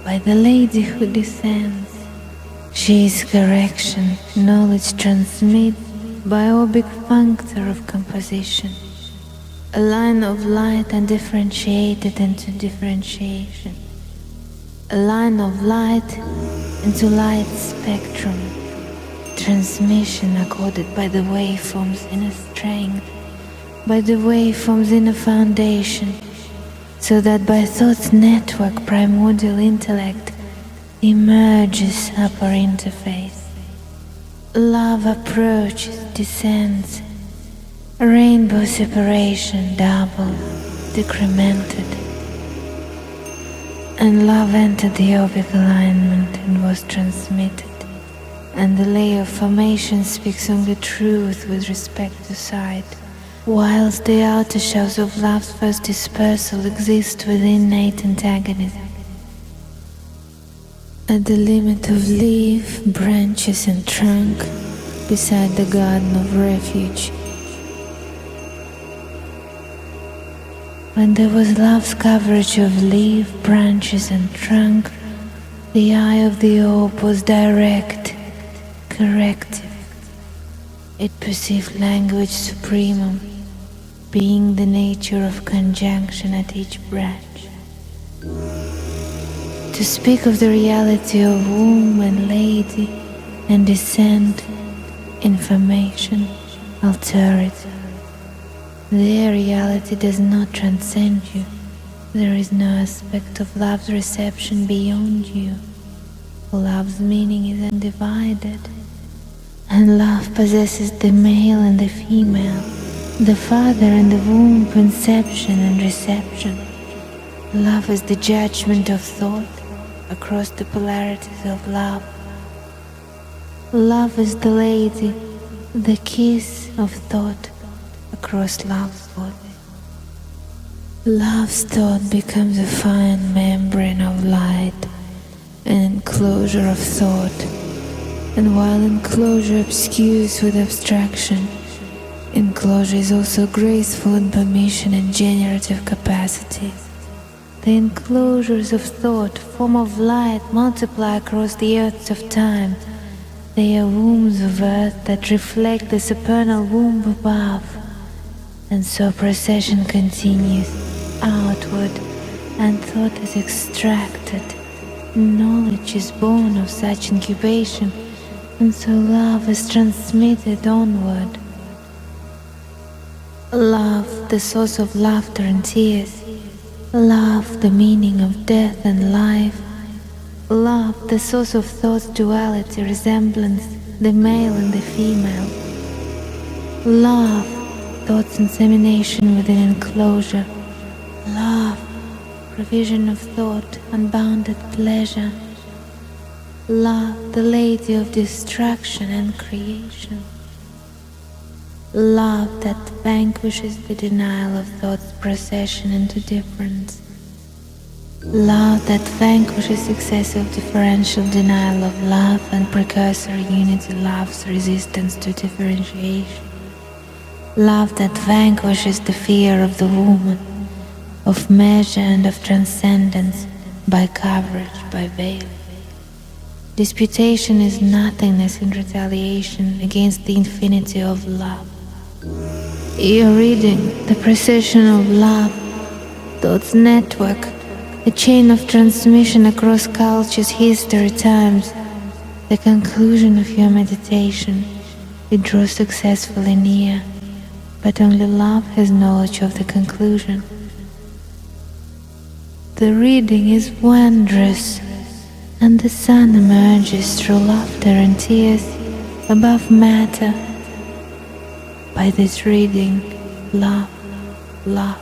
by the lady who descends. She is correction, knowledge transmit by obic functor of composition, a line of light undifferentiated into differentiation, a line of light into light spectrum, transmission accorded by the waveforms in a strength, by the waveforms in a foundation, so that by thought's network primordial intellect emerges upper interface. Love approaches, descends, rainbow separation doubled, decremented, and love entered the obic alignment and was transmitted, and the layer of formation speaks only truth with respect to sight, whilst the outer shells of love's first dispersal exist with innate antagonism. At the limit of leaf, branches and trunk, beside the garden of refuge, when there was love's coverage of leaf, branches and trunk, the eye of the orb was direct, corrective. It perceived language supremum, being the nature of conjunction at each branch. To speak of the reality of womb and lady and descent, information, alterity. Their reality does not transcend you. There is no aspect of love's reception beyond you. Love's meaning is undivided, and love possesses the male and the female, the father and the womb, conception and reception. Love is the judgment of thought across the polarities of love. Love is the lady, the kiss of thought across love's body. Love's thought becomes a fine membrane of light, an enclosure of thought, and while enclosure obscures with abstraction, enclosure is also graceful in permission and generative capacity. The enclosures of thought, form of light, multiply across the earths of time. They are wombs of earth that reflect the supernal womb above. And so procession continues outward, and thought is extracted. Knowledge is born of such incubation, and so love is transmitted onward. Love, the source of laughter and tears. Love, the meaning of death and life. Love, the source of thought's duality, resemblance, the male and the female. Love, thought's insemination within enclosure. Love, provision of thought, unbounded pleasure. Love, the lady of destruction and creation. Love that vanquishes the denial of thought's procession into difference. Love that vanquishes excessive differential denial of love and precursor unity love's resistance to differentiation. Love that vanquishes the fear of the woman, of measure and of transcendence by coverage, by veil. Disputation is nothingness in retaliation against the infinity of love. You're reading the precision of love, thought's network, a chain of transmission across cultures, history, times, the conclusion of your meditation. It draws successfully near, but only love has knowledge of the conclusion. The reading is wondrous, and the sun emerges through laughter and tears above matter. By this reading, love, love.